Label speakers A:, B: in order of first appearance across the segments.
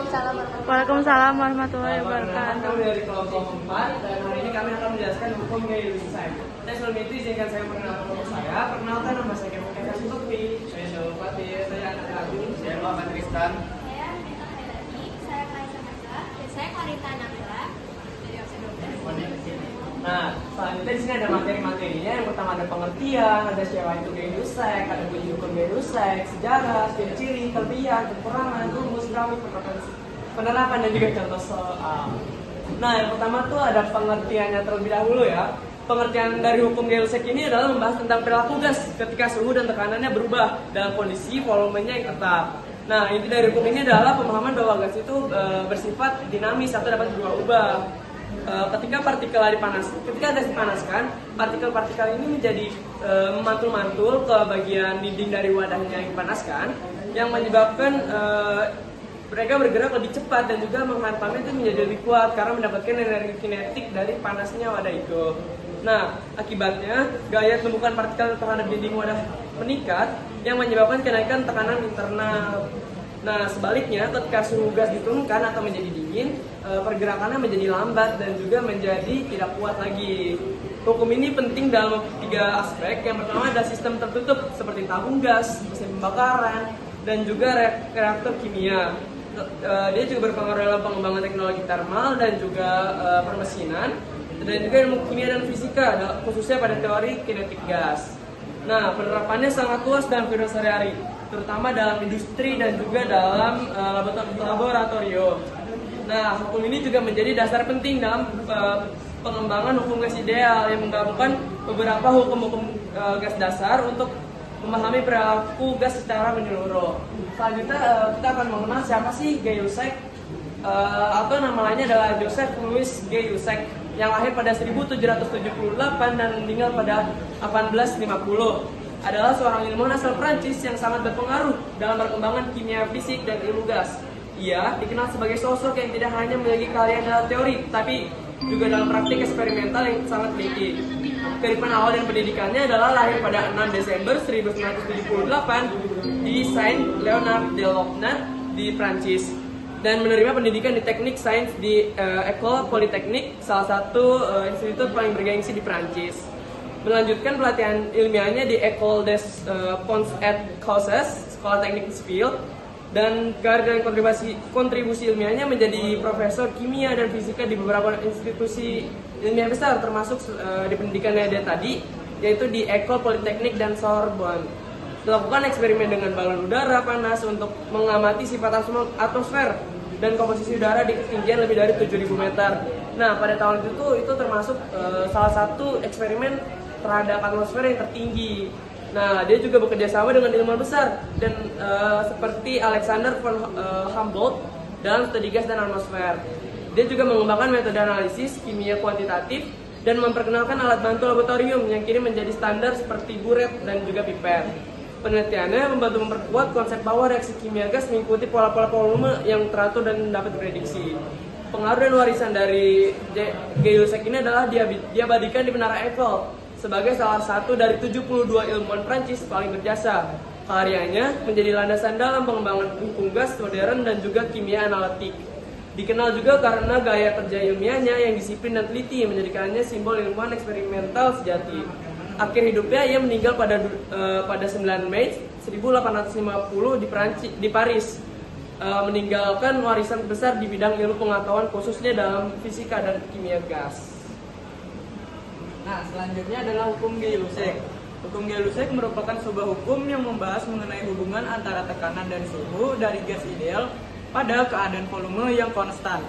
A: Waalaikumsalam warahmatullahi
B: Perkenalkan,
A: wabarakatuh.
B: kami dari kelompok 4 dan hari ini kami akan menjelaskan hukum gaya hidup saya. Dan sebelum itu izinkan saya mengenalkan kelompok saya. Perkenalkan, nama saya Kevin Sutopi. Saya Syarul Fatih, saya anak Agung, saya Muhammad Tristan.
C: Saya Nita Hairani, saya Kaisa Naga, dan saya Karita Nabila dari absen 12.
B: Nah, selanjutnya di sini ada materi-materinya. Yang pertama ada pengertian, ada siapa itu gaya hidup seks, ada bunyi hukum gaya hidup seks, sejarah, ciri-ciri, kelebihan, kekurangan, rumus, grafik, penerapan, dan juga contoh soal. Nah, yang pertama tuh ada pengertiannya terlebih dahulu ya. Pengertian dari hukum gaya hidup seks ini adalah membahas tentang perilaku gas ketika suhu dan tekanannya berubah dalam kondisi volumenya yang tetap. Nah, inti dari hukum ini adalah pemahaman bahwa gas itu bersifat dinamis atau dapat berubah-ubah. Ketika gas dipanaskan, partikel-partikel ini menjadi memantul-mantul ke bagian dinding dari wadahnya yang dipanaskan, yang menyebabkan mereka bergerak lebih cepat dan juga menghantamnya itu menjadi lebih kuat karena mendapatkan energi kinetik dari panasnya wadah itu. Nah, akibatnya gaya tumbukan partikel terhadap dinding wadah meningkat yang menyebabkan kenaikan tekanan internal. Nah, sebaliknya ketika suhu gas diturunkan atau menjadi dingin, pergerakannya menjadi lambat dan juga menjadi tidak kuat lagi. Hukum ini penting dalam 3 aspek. Yang pertama ada sistem tertutup seperti tabung gas, mesin pembakaran, dan juga reaktor kimia. Dia juga berpengaruh dalam pengembangan teknologi termal dan juga permesinan, dan juga ilmu kimia dan fisika, khususnya pada teori kinetik gas. Nah, penerapannya sangat luas dalam kehidupan sehari-hari, terutama dalam industri dan juga dalam laboratorium. Nah, hukum ini juga menjadi dasar penting dalam pengembangan hukum gas ideal yang menggabungkan beberapa hukum-hukum gas dasar untuk memahami perilaku gas secara menyeluruh. Selanjutnya kita akan mengenal siapa sih Gay-Lussac, atau nama lainnya adalah Joseph Louis Gay-Lussac, yang lahir pada 1778 dan meninggal pada 1850. Adalah seorang ilmuwan asal Prancis yang sangat berpengaruh dalam perkembangan kimia fisik dan ilmu gas. Ia dikenal sebagai sosok yang tidak hanya memiliki keahlian dalam teori, tapi juga dalam praktik eksperimental yang sangat teliti. Kehidupan awal dan pendidikannya adalah lahir pada 6 Desember 1978 di Saint Leonard de Lopna di Prancis, dan menerima pendidikan di teknik sains di École Polytechnique, salah satu institut paling bergengsi di Prancis. Melanjutkan pelatihan ilmiahnya di École des Ponts et Causes, sekolah teknik sipil, dan karir dan kontribusi ilmiahnya menjadi profesor kimia dan fisika di beberapa institusi ilmiah besar, termasuk di pendidikannya dia tadi, yaitu di École Polytechnique dan Sorbonne. Melakukan eksperimen dengan balon udara panas untuk mengamati sifat atmosfer dan komposisi udara di ketinggian lebih dari 7.000 meter. Nah, pada tahun itu termasuk salah satu eksperimen terhadap atmosfer yang tertinggi. Nah, dia juga bekerja sama dengan ilmuwan besar dan seperti Alexander von Humboldt dalam studi gas dan atmosfer. Dia juga mengembangkan metode analisis kimia kuantitatif dan memperkenalkan alat bantu laboratorium yang kini menjadi standar seperti buret dan juga pipet. Penelitiannya membantu memperkuat konsep bahwa reaksi kimia gas mengikuti pola-pola volume yang teratur dan dapat diprediksi. Pengaruh dan warisan dari Gay-Lussac ini adalah diabadikan di Menara Eiffel sebagai salah satu dari 72 ilmuwan Prancis paling berjasa. Karyanya menjadi landasan dalam pengembangan hukum gas modern dan juga kimia analitik. Dikenal juga karena gaya kerja ilmiahnya yang disiplin dan teliti, menjadikannya simbol ilmuwan eksperimental sejati. Akhir hidupnya ia meninggal pada 9 Mei 1850 di Paris, meninggalkan warisan besar di bidang ilmu pengetahuan khususnya dalam fisika dan kimia gas.
D: Nah, selanjutnya adalah hukum Gay-Lussac. Hukum Gay-Lussac merupakan sebuah hukum yang membahas mengenai hubungan antara tekanan dan suhu dari gas ideal pada keadaan volume yang konstan.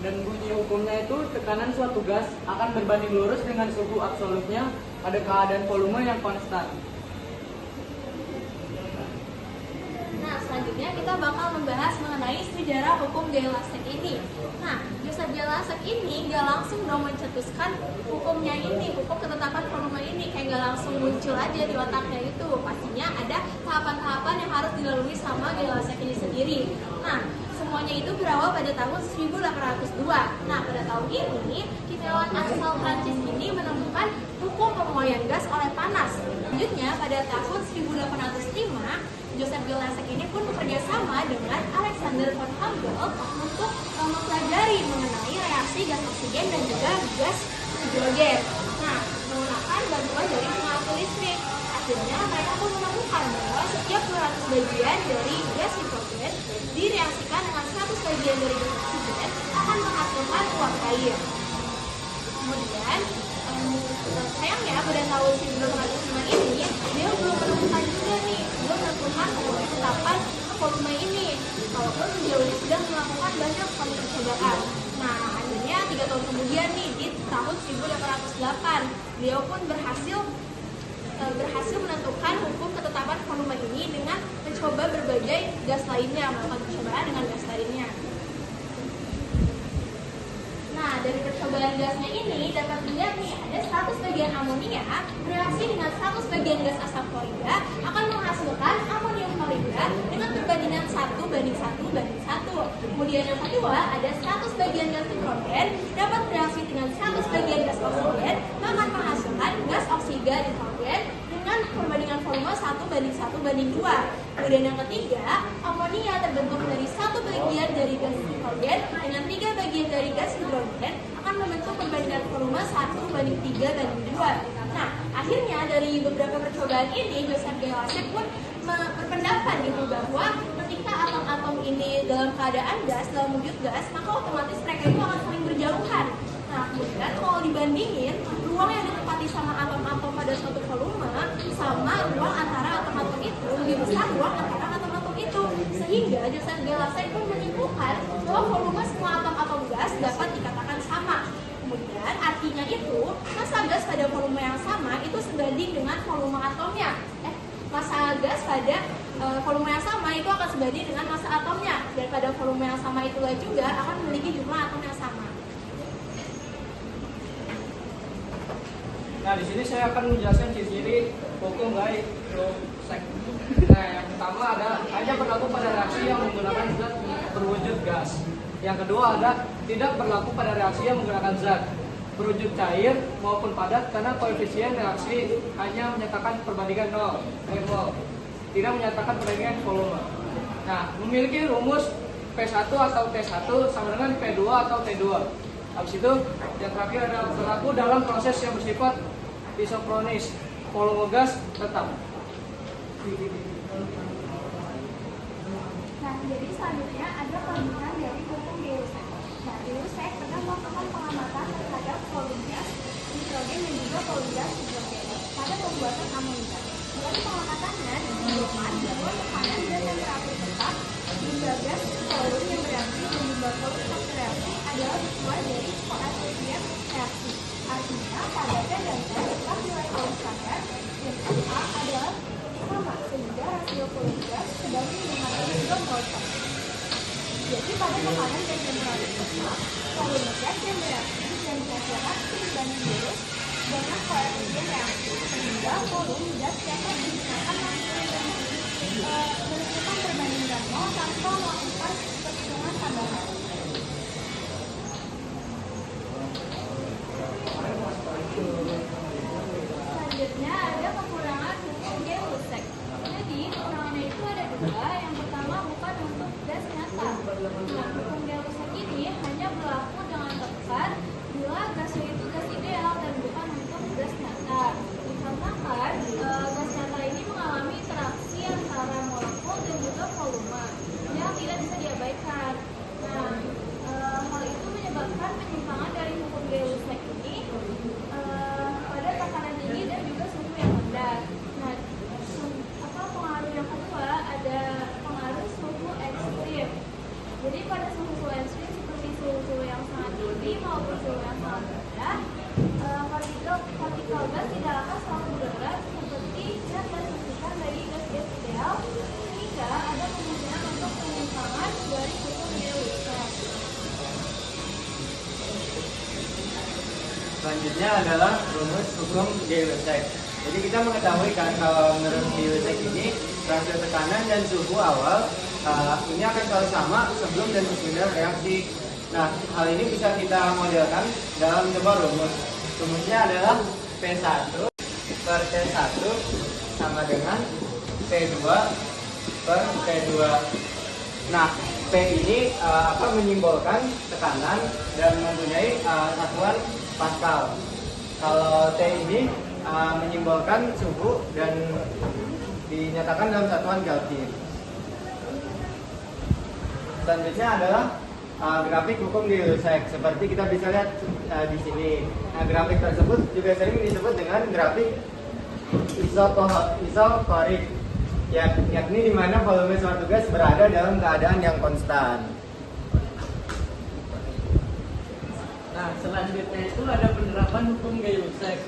D: Dan bunyi hukumnya itu tekanan suatu gas akan berbanding lurus dengan suhu absolutnya pada keadaan volume yang konstan.
C: Nah, selanjutnya kita bakal membahas mengenai sejarah hukum Gay-Lussac ini. Nah, Joseph Gay-Lussac ini gak langsung dong mencetuskan hukumnya ini, hukum ketetapan volume ini, kayak gak langsung muncul aja di otaknya itu. Pastinya ada tahapan-tahapan yang harus dilalui sama Gay-Lussac ini sendiri. Nah, semuanya itu berawal pada tahun 1802. Nah, pada tahun ini, kimiawan asal Prancis ini menemukan hukum pemuaian gas oleh panas. Selanjutnya, pada tahun 1805, Joseph Jolasek ini pun bekerja sama dengan Alexander von Humboldt untuk mempelajari mengenai reaksi gas oksigen dan juga gas hidrogen. Nah, menggunakan bantuan dari pengatur listrik. Akhirnya mereka pun menemukan bahwa setiap 200 bagian dari gas hidrogen direaksikan dengan 100 bagian dari gas oksigen akan menghasilkan uap air. Kemudian, sayangnya pada tahun 1805 ini dia belum menemukan juga nih, belum menemukan penetapan volume ini. Walaupun beliau ini sudah melakukan banyak kali percobaan. Nah, akhirnya 3 tahun kemudian nih, di tahun 1808, beliau pun berhasil menentukan hukum ketetapan volume ini dengan mencoba berbagai gas lainnya, melakukan percobaan dengan gas lainnya. Nah, dari percobaan gasnya ini dapat dilihat nih, ada 100 bagian amonia bereaksi dengan 100 bagian gas asam klorida akan menghasilkan amonium klorida dengan perbandingan 1:1:1. Kemudian yang kedua, ada 100 bagian gas nitrogen dapat bereaksi dengan 100 bagian gas oksigen akan menghasilkan gas oksigen nitrogen dengan perbandingan volume 1:1:2. Kemudian yang ketiga, amonia terbentuk dari 1 bagian dari gas nitrogen dengan 3 bagian dari gas hidrogen akan membentuk perbandingan volume 1:3:2. Nah, akhirnya dari beberapa percobaan ini, Joseph Jolasek pun berpendapat gitu bahwa ketika atom-atom ini dalam keadaan gas, dalam wujud gas, maka otomatis mereka itu akan saling berjauhan. Nah, kemudian kalau dibandingin ruang yang ditempati sama atom-atom pada suatu volume sama ruang antara atom-atom itu lebih besar ruang antara atom-atom itu, sehingga Joseph Jolasek pun menyimpulkan bahwa volume semua atom-atom gas dapat dikatakan sama. Kemudian artinya itu massa gas pada volume yang sama itu sebanding dengan volume atomnya. Massa gas pada volume yang sama itu akan sebanding dengan massa atomnya, dan pada volume yang sama itulah juga akan memiliki jumlah atom yang sama.
B: Nah, di sini saya akan menjelaskan ciri-ciri hukum Gay-Lussac. Nah, yang pertama ada hanya berlaku pada reaksi yang menggunakan zat berwujud gas. Yang kedua ada tidak berlaku pada reaksi yang menggunakan zat berwujud cair maupun padat karena koefisien reaksi hanya menyatakan perbandingan 0, tidak menyatakan perbandingan volume. Nah, memiliki rumus P1 atau T1 sama dengan P2 atau T2. Habis itu yang terakhir adalah berlaku dalam proses yang bersifat isokronis, volume gas tetap.
C: Nah, jadi selanjutnya ada pembukaan dari hukum Gay-Lussac. Nah, Gay-Lussac pernah melakukan pengamatan terhadap volume gas nitrogen dan juga volume gas hidrogen pada pembuatan amonia. Dalam pengamatannya ditentukan bahwa tekanan dan temperatur tetap jumlah gas volume yang bereaksi dan jumlah volume yang bereaksi adalah sesuai dari koefisien reaksi. Artinya, padatnya dan gas tetap nilai volume standar dan FA adalah sama sehingga rasio volume gas sebanding dengan rasio mol. Jadi pada tekanan dan temperatur tetap, volume gas yang bereaksi dan dihasilkan dibanding lurus dengan koefisien reaksi sehingga volume gas yang digunakan menentukan perbandingan nol tanpa melakukan perhitungan tambahan. Selanjutnya ada kekurangan hukum Gay-Lussac. Jadi kekurangannya itu ada dua. Yang pertama bukan untuk gas nyata. Nah, hukum Gay-Lussac ini hanya berlaku dengan tepat bila gasnya itu gas ideal dan bukan untuk gas nyata. Dikarenakan gas nyata ini mengalami interaksi antara molekul dan juga volume yang tidak bisa diabaikan. Nah, hal itu menyebabkan penyimpangan dari hukum Gay-Lussac ini pada tekanan tinggi dan juga suhu yang rendah. Nah, pengaruh yang kedua ada pengaruh suhu ekstrim. Jadi pada suhu ekstrim seperti suhu yang sangat tinggi maupun suhu yang sangat rendah, partikel gas tidak akan selalu bergerak seperti yang dilakukan bagi gas-gas ideal, sehingga ada kemungkinan untuk penyimpangan dari hukum Gay-Lussac.
A: Selanjutnya adalah rumus hukum Gay-Lussac. Jadi kita mengetahui kan kalau menurut Gay-Lussac ini rasio tekanan dan suhu awal ini akan selalu sama sebelum dan sesudah reaksi. Nah, hal ini bisa kita modelkan dalam sebuah rumus. Rumusnya adalah P1 per T1 sama dengan P2 per T2. Nah, P ini menyimbolkan tekanan dan mempunyai satuan Pascal. Kalau T ini menyimbolkan suhu dan dinyatakan dalam satuan Kelvin. Selanjutnya adalah grafik hukum Gay-Lussac. Seperti kita bisa lihat di sini. Nah, grafik tersebut juga sering disebut dengan grafik isokorik, yakni di mana volume suatu gas berada dalam keadaan yang konstan.
D: Nah, selanjutnya itu ada penerapan hukum Gay-Lussac.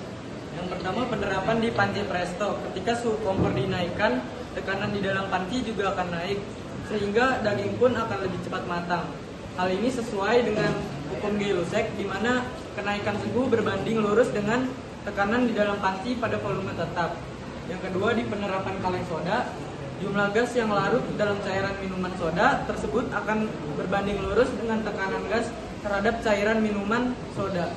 D: Yang pertama, penerapan di panci presto. Ketika suhu kompor dinaikkan, tekanan di dalam panci juga akan naik, sehingga daging pun akan lebih cepat matang. Hal ini sesuai dengan hukum Gay-Lussac, di mana kenaikan suhu berbanding lurus dengan tekanan di dalam panci pada volume tetap. Yang kedua, di penerapan kaleng soda, jumlah gas yang larut dalam cairan minuman soda tersebut akan berbanding lurus dengan tekanan gas terhadap cairan minuman soda.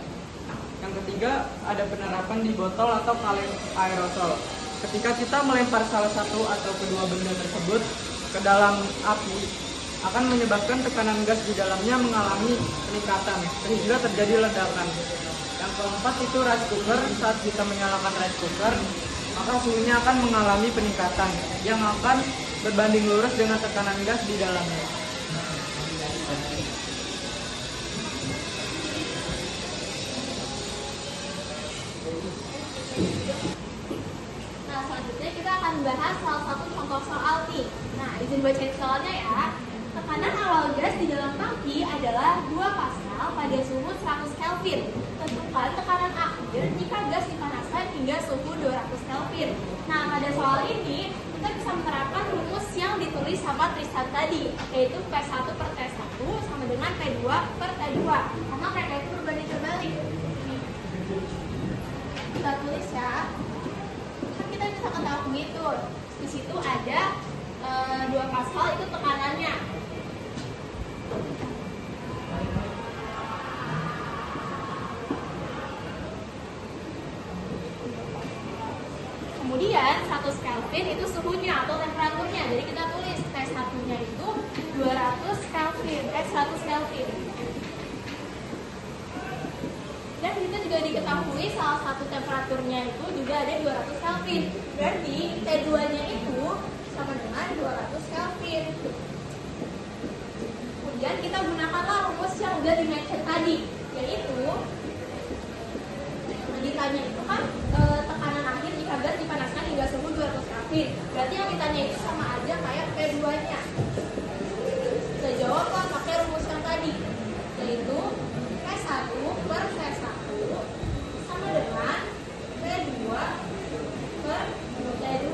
D: Yang ketiga, ada penerapan di botol atau kaleng aerosol. Ketika kita melempar salah satu atau kedua benda tersebut ke dalam api, akan menyebabkan tekanan gas di dalamnya mengalami peningkatan sehingga terjadi ledakan. Yang keempat itu rice cooker. Saat kita menyalakan rice cooker, maka suhunya akan mengalami peningkatan yang akan berbanding lurus dengan tekanan gas di dalamnya.
C: Nah, selanjutnya kita akan bahas salah satu contoh soal nih. Nah, izin bacain soalnya ya. Tekanan awal gas di dalam tangki adalah 2 Pascal pada suhu 100 Kelvin. Tentukan tekanan akhir jika gas dipanaskan hingga suhu 200 Kelvin. Nah, pada soal ini kita bisa menerapkan rumus yang ditulis sama Tristan tadi, yaitu P1 per T1 sama dengan P2 per T2. Karena mereka itu berbanding terbalik. Kita tulis ya. Kan kita bisa ketahui begitu. Di situ ada 2 Pascal itu tekanannya. Kemudian 100 Kelvin itu suhunya atau temperaturnya. Jadi kita tulis T1-nya itu 200 Kelvin, 100 Kelvin. Dan kita juga diketahui salah satu temperaturnya itu juga ada 200 Kelvin. Berarti T2-nya itu sama dengan 200 Kelvin. Kemudian kita gunakanlah rumus yang udah di-mention tadi, yaitu ditanya itu kan tekanan akhir jika gas dipanaskan hingga suhu 200 Kelvin. Berarti yang ditanya itu sama aja kayak P2-nya. Kita jawablah pakai rumus yang tadi, yaitu P1 per T1 sama dengan P2 per T2.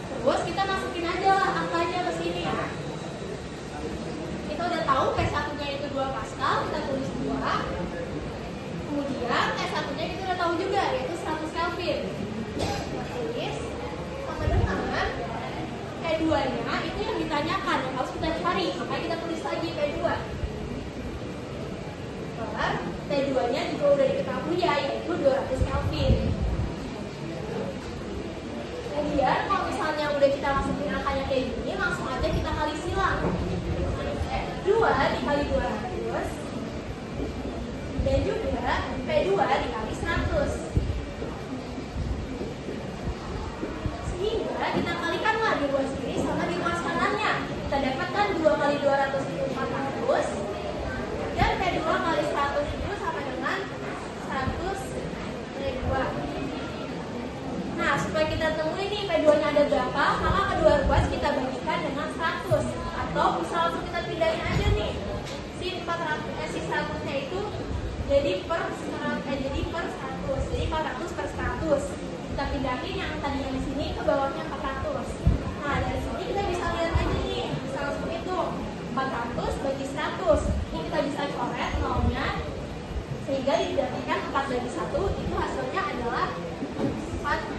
C: Terus kita masukin aja lah angkanya ke sini. Kita udah tahu P1-nya itu 2 Pascal, kita tulis 2. Kemudian T1-nya kita udah tahu juga, yaitu 100 Kelvin. Kita tulis sama dengan P2-nya itu yang ditanyakan, yang harus kita cari. Makanya kita tulis lagi P2. Per T2-nya juga udah diketahui ya, yaitu 200 Kelvin. Kemudian kalau misalnya udah kita masukin angkanya kayak gini, langsung aja kita kali silang. 2 dikali 200 dan juga P2 dikali 100. Sehingga kita kalikanlah di luas kiri sama di luas kanannya. Kita dapatkan 2 kali 200 itu 400 dan P2 kali 100 itu sama dengan 100 P2. Nah, supaya kita temuin nih P2-nya ada berapa, maka kedua ruas kita bagikan dengan 100. Atau bisa langsung kita pindahin aja nih. Si 100-nya itu jadi per 100. Jadi 400 per 100. Kita pindahin yang tadinya di sini ke bawahnya 400. Nah, dari sini kita bisa lihat aja nih. Bisa langsung hitung. 400 bagi 100. Ini kita bisa coret nolnya. Sehingga didapatkan 4 bagi 1 itu hasilnya adalah 4.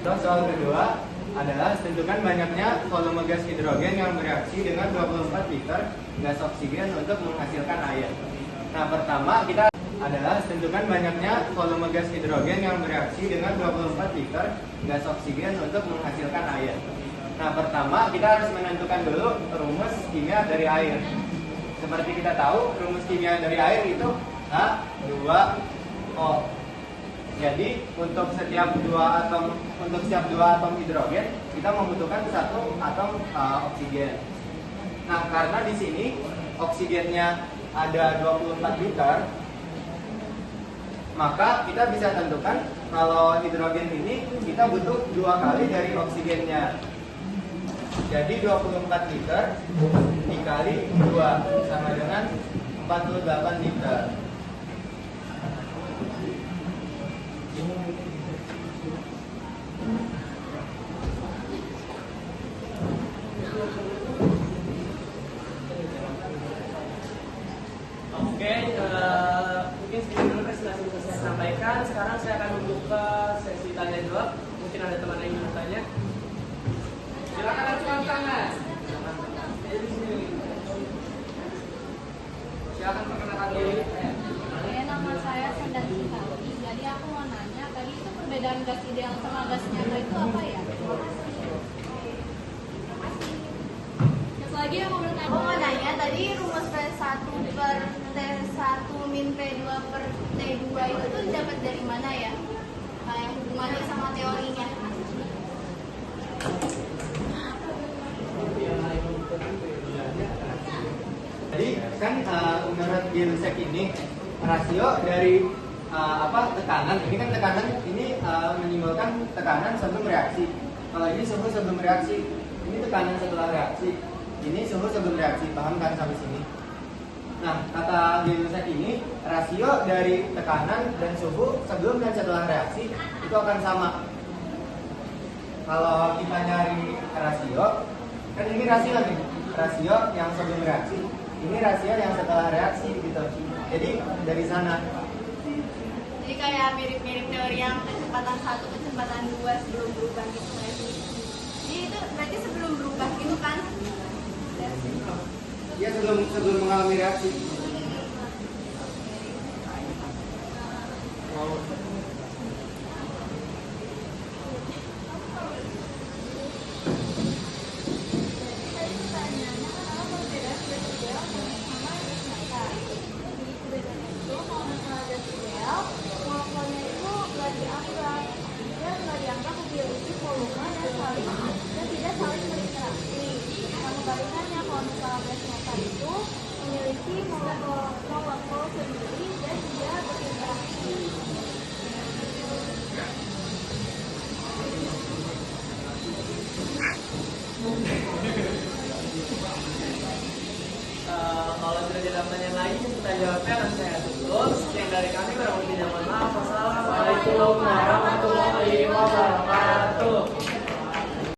A: Terus soal kedua, adalah tentukan banyaknya volume gas hidrogen yang bereaksi dengan 24 liter gas oksigen untuk menghasilkan air. Nah, pertama kita adalah tentukan banyaknya volume gas hidrogen yang bereaksi dengan 24 liter gas oksigen untuk menghasilkan air. Nah, pertama kita harus menentukan dulu rumus kimia dari air. Seperti kita tahu, rumus kimia dari air itu H2O. Jadi, untuk setiap dua atom hidrogen, kita membutuhkan satu atom oksigen. Nah, karena di sini oksigennya ada 24 liter, maka kita bisa tentukan kalau hidrogen ini kita butuh 2 kali dari oksigennya. Jadi 24 liter dikali 2 sama dengan 48 liter.
B: Oke, mungkin sekian dulu presentasi yang saya sampaikan. Sekarang saya akan membuka sesi tanya jawab. Mungkin ada teman yang ingin bertanya. Silakan angkat tangan. Silakan perkenalkan diri.
C: Oke, nama saya Sendang Sitati. Jadi aku mau nanya, tadi itu perbedaan gas ideal sama gas nyata itu apa ya? Terima kasih. Terus lagi aku mau nanya, tadi rumus P1 per T1 min P2 per T2 itu tuh dapat dari mana ya? Kayak hubungannya sama teorinya.
A: Jadi kan menurut Gay-Lussac ini rasio dari tekanan. Ini kan tekanan ini menimbulkan tekanan sebelum reaksi. Kalau ini suhu sebelum reaksi, ini tekanan setelah reaksi. Ini suhu sebelum reaksi. Paham kan sampai sini? Nah, kata Gay-Lussac ini rasio dari tekanan dan suhu sebelum dan setelah reaksi itu akan sama. Kalau kita nyari rasio, kan ini rasio nih, rasio yang sebelum reaksi. Ini rasio yang setelah reaksi gitu. Jadi dari sana.
C: Jadi kayak mirip-mirip teori yang kecepatan 1, kecepatan 2 sebelum berubah gitu kan. Jadi itu berarti sebelum berubah gitu kan?
A: Ya sebelum mengalami reaksi.
B: Kalau sudah tidak ada pertanyaan lagi, kita jawabnya akan saya tutup. Sekian dari kami.